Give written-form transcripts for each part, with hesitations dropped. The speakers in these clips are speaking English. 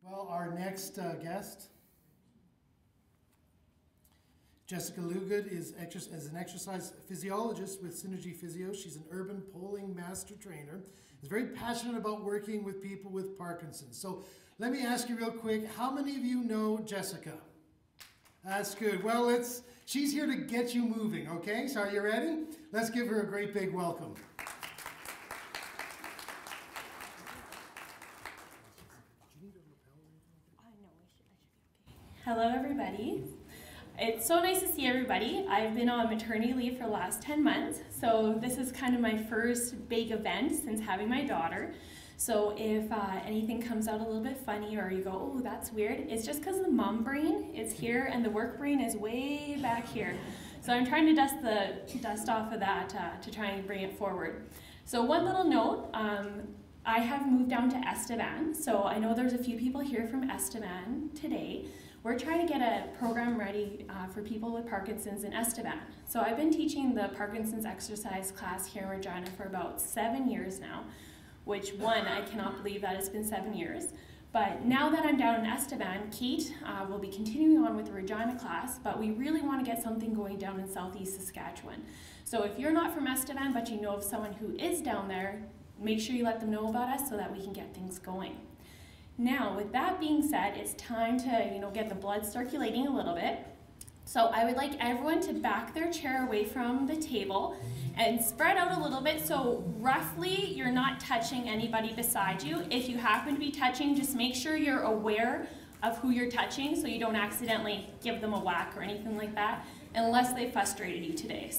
Well, our next guest, Jessica Lugood, is an exercise physiologist with Synergy Physio. She's an urban polling master trainer. Is very passionate about working with people with Parkinson's. So let me ask you real quick, how many of you know Jessica? That's good. Well, she's here to get you moving, okay? So are you ready? Let's give her a great big welcome. Hello everybody. It's so nice to see everybody. I've been on maternity leave for the last 10 months, so this is kind of my first big event since having my daughter. So if anything comes out a little bit funny or you go, oh, that's weird, it's just because the mom brain is here and the work brain is way back here. So I'm trying to dust off of that to try and bring it forward. So one little note, I have moved down to Estevan, so I know there's a few people here from Estevan today. We're trying to get a program ready for people with Parkinson's in Estevan. So I've been teaching the Parkinson's exercise class here in Regina for about 7 years now, which I cannot believe that it's been 7 years. But now that I'm down in Estevan, Kate will be continuing on with the Regina class, but we really want to get something going down in Southeast Saskatchewan. So if you're not from Estevan, but you know of someone who is down there, make sure you let them know about us so that we can get things going. Now, with that being said, it's time to get the blood circulating a little bit. So I would like everyone to back their chair away from the table and spread out a little bit so roughly you're not touching anybody beside you. If you happen to be touching, just make sure you're aware of who you're touching so you don't accidentally give them a whack or anything like that, unless they frustrated you today.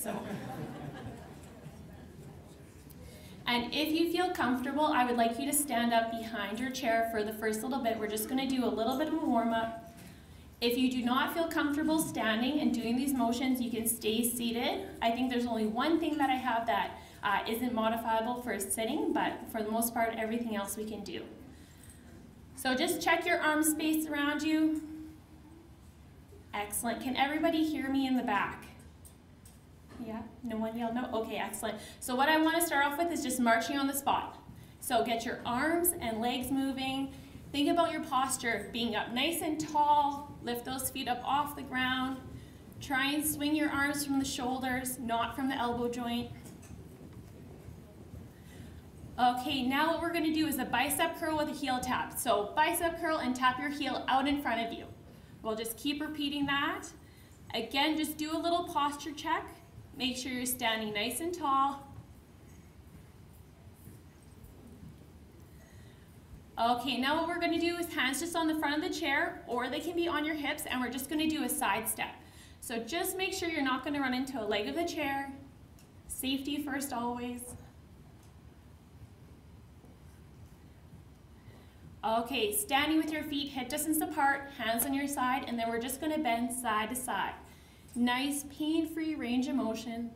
And if you feel comfortable, I would like you to stand up behind your chair for the first little bit. We're just going to do a little bit of a warm-up. If you do not feel comfortable standing and doing these motions, you can stay seated. I think there's only one thing that I have that isn't modifiable for sitting, but for the most part, everything else we can do. So just check your arm space around you. Excellent. Can everybody hear me in the back? Yeah, no one yelled no? Okay, excellent. So what I want to start off with is just marching on the spot. So get your arms and legs moving. Think about your posture, being up nice and tall. Lift those feet up off the ground. Try and swing your arms from the shoulders, not from the elbow joint. Okay, now what we're going to do is a bicep curl with a heel tap. So bicep curl and tap your heel out in front of you. We'll just keep repeating that. Again, just do a little posture check. Make sure you're standing nice and tall. Okay, now what we're going to do is hands just on the front of the chair, or they can be on your hips, and we're just going to do a side step. So just make sure you're not going to run into a leg of the chair. Safety first always. Okay, standing with your feet hip distance apart, hands on your side, and then we're just going to bend side to side. Nice pain-free range of motion.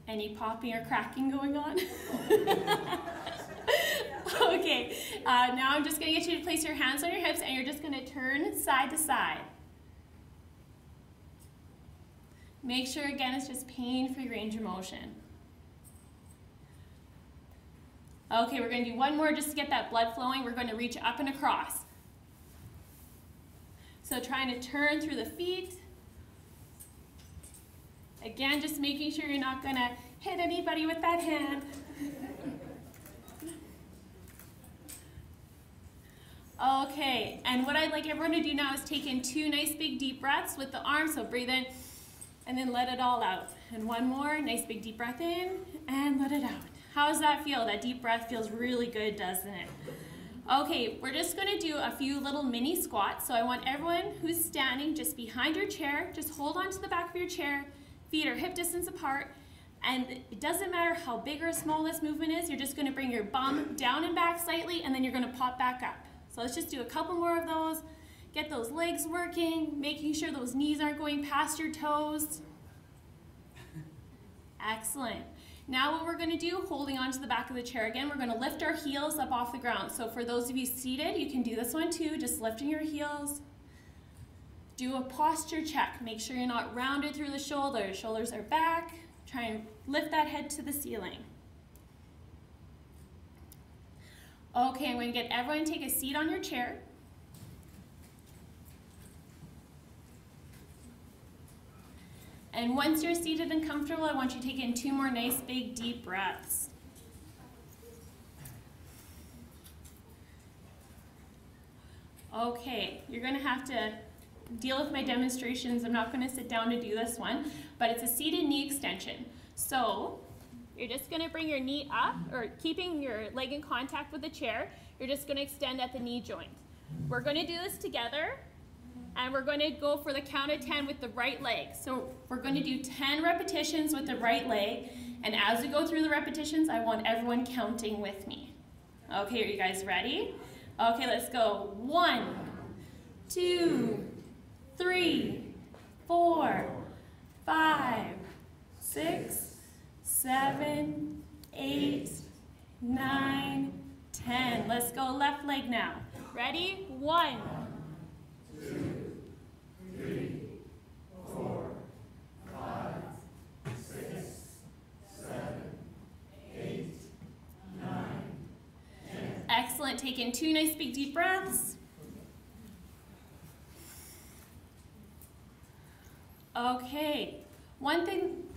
Any popping or cracking going on? Okay, now I'm just going to get you to place your hands on your hips and you're just going to turn side to side. Make sure again it's just pain-free range of motion. Okay, we're going to do one more just to get that blood flowing. We're going to reach up and across. So trying to turn through the feet. Again, just making sure you're not going to hit anybody with that hand. Okay, and what I'd like everyone to do now is take in 2 nice big deep breaths with the arms. So breathe in and then let it all out. And one more, nice big deep breath in and let it out. How does that feel? That deep breath feels really good, doesn't it? Okay, we're just going to do a few little mini squats. So I want everyone who's standing just behind your chair, just hold on to the back of your chair, feet are hip distance apart, and it doesn't matter how big or small this movement is, you're just going to bring your bum down and back slightly, and then you're going to pop back up. So let's just do a couple more of those. Get those legs working, making sure those knees aren't going past your toes. Excellent. Now what we're going to do, holding onto the back of the chair again, we're going to lift our heels up off the ground. So for those of you seated, you can do this one too, just lifting your heels. Do a posture check. Make sure you're not rounded through the shoulders. Shoulders are back. Try and lift that head to the ceiling. Okay, I'm going to get everyone to take a seat on your chair. And once you're seated and comfortable, I want you to take in 2 more nice big deep breaths. Okay, you're going to have to deal with my demonstrations. I'm not going to sit down to do this one, but it's a seated knee extension. So you're just going to bring your knee up, or keeping your leg in contact with the chair. You're just going to extend at the knee joint. We're going to do this together, and we're going to go for the count of 10 with the right leg. So we're going to do 10 repetitions with the right leg, and as we go through the repetitions, I want everyone counting with me. Okay, are you guys ready? Okay, let's go. 1, 2, 3, 4, 5, 6, 7, 8, 9, 10. Let's go left leg now. Ready? 1, 2, 3, 4, 5, 6, 7, 8, 9, 10. Excellent. Take in 2 nice big deep breaths. Okay.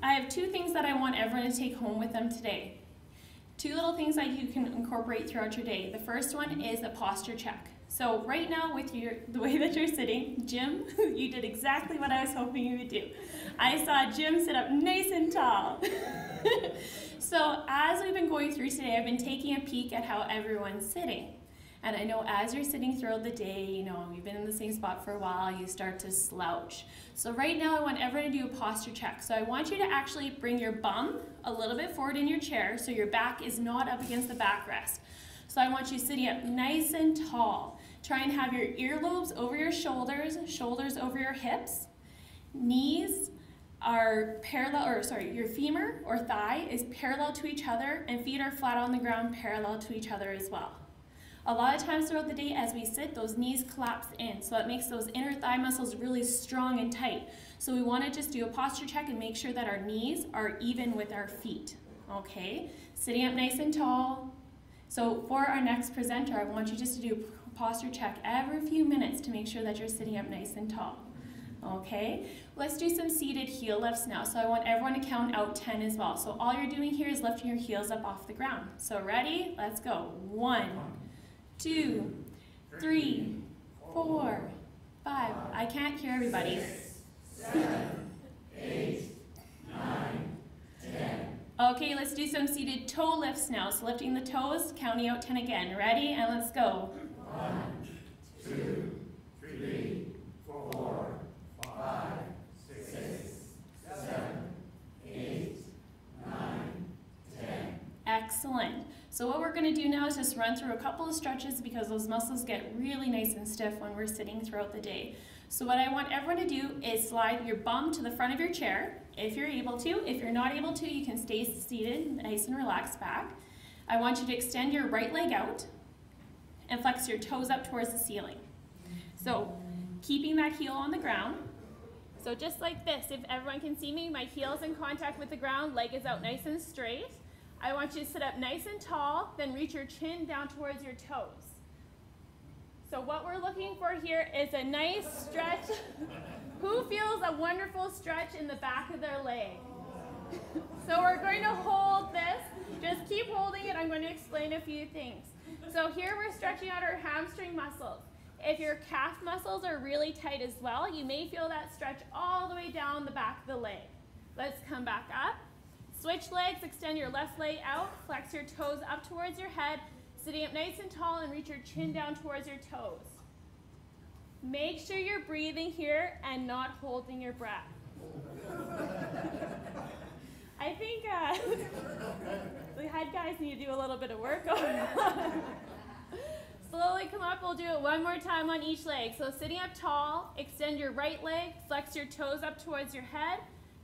I have 2 things that I want everyone to take home with them today. 2 little things that you can incorporate throughout your day. The first one is a posture check. So right now, with the way that you're sitting, Jim, you did exactly what I was hoping you would do. I saw Jim sit up nice and tall. So as we've been going through today, I've been taking a peek at how everyone's sitting. And I know as you're sitting throughout the day, you've been in the same spot for a while, you start to slouch. So right now I want everyone to do a posture check. So I want you to actually bring your bum a little bit forward in your chair so your back is not up against the backrest. So I want you sitting up nice and tall. Try and have your earlobes over your shoulders, shoulders over your hips. Knees are parallel, your femur or thigh is parallel to each other, and feet are flat on the ground parallel to each other as well. A lot of times throughout the day as we sit, those knees collapse in, so it makes those inner thigh muscles really strong and tight. So we want to just do a posture check and make sure that our knees are even with our feet, okay? Sitting up nice and tall. So for our next presenter, I want you just to do a posture check every few minutes to make sure that you're sitting up nice and tall, okay? Let's do some seated heel lifts now. So I want everyone to count out 10 as well. So all you're doing here is lifting your heels up off the ground. So ready? Let's go. 1, 2, 3, 4, 5. I can't hear everybody. 7, 8, 9, 10. Okay, let's do some seated toe lifts now. So lifting the toes, counting out 10 again. Ready? And let's go. 1, 2, 3, 4, 5, 6, 7, 8, 9, 10. Excellent. So what we're going to do now is just run through a couple of stretches because those muscles get really nice and stiff when we're sitting throughout the day. So what I want everyone to do is slide your bum to the front of your chair if you're able to. If you're not able to, you can stay seated, nice and relaxed back. I want you to extend your right leg out and flex your toes up towards the ceiling. So keeping that heel on the ground. So just like this, if everyone can see me, my heel's in contact with the ground, leg is out nice and straight. I want you to sit up nice and tall, then reach your chin down towards your toes. So what we're looking for here is a nice stretch. Who feels a wonderful stretch in the back of their leg? So we're going to hold this. Just keep holding it. I'm going to explain a few things. So here we're stretching out our hamstring muscles. If your calf muscles are really tight as well, you may feel that stretch all the way down the back of the leg. Let's come back up. Switch legs, extend your left leg out, flex your toes up towards your head, sitting up nice and tall and reach your chin down towards your toes. Make sure you're breathing here and not holding your breath. I think the head guys need to do a little bit of work. Slowly come up, we'll do it one more time on each leg. So sitting up tall, extend your right leg, flex your toes up towards your head.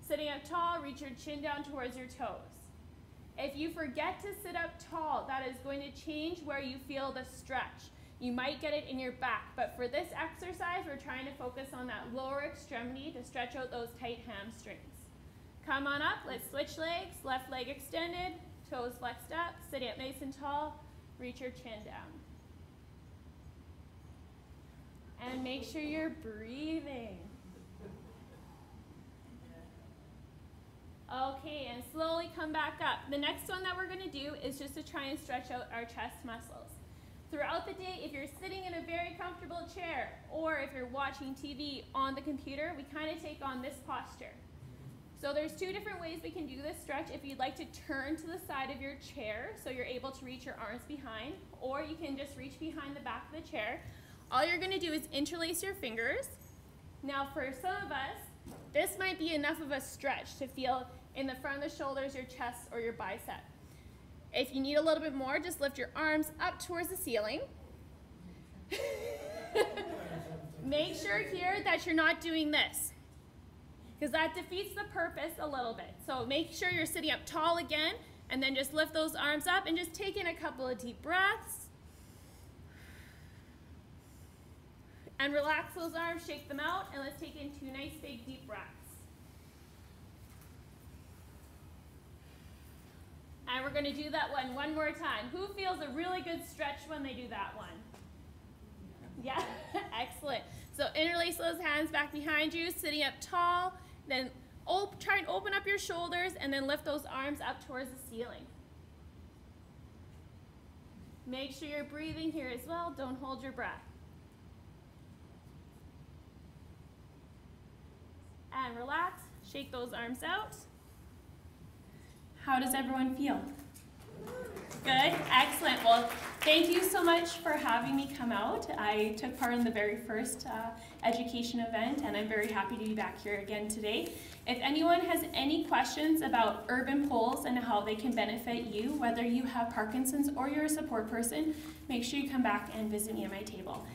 Sitting up tall, reach your chin down towards your toes. If you forget to sit up tall, that is going to change where you feel the stretch. You might get it in your back, but for this exercise, we're trying to focus on that lower extremity to stretch out those tight hamstrings. Come on up, let's switch legs, left leg extended, toes flexed up, sitting up nice and tall, reach your chin down. And make sure you're breathing. Okay, and slowly come back up. The next one that we're going to do is just to try and stretch out our chest muscles. Throughout the day, if you're sitting in a very comfortable chair, or if you're watching TV on the computer, we kind of take on this posture. So there's two different ways we can do this stretch. If you'd like to turn to the side of your chair so you're able to reach your arms behind, or you can just reach behind the back of the chair. All you're going to do is interlace your fingers. Now for some of us, this might be enough of a stretch to feel in the front of the shoulders, your chest, or your bicep. If you need a little bit more, just lift your arms up towards the ceiling. Make sure here that you're not doing this, because that defeats the purpose a little bit. So make sure you're sitting up tall again, and then just lift those arms up and just take in a couple of deep breaths. And relax those arms, shake them out, and let's take in 2 nice big deep breaths. And we're going to do that one more time. Who feels a really good stretch when they do that one? Yeah, excellent. So interlace those hands back behind you, sitting up tall. Then try and open up your shoulders and then lift those arms up towards the ceiling. Make sure you're breathing here as well. Don't hold your breath. And relax. Shake those arms out. How does everyone feel? Good, excellent. Well, thank you so much for having me come out. I took part in the very first education event, and I'm very happy to be back here again today. If anyone has any questions about urban poles and how they can benefit you, whether you have Parkinson's or you're a support person, make sure you come back and visit me at my table.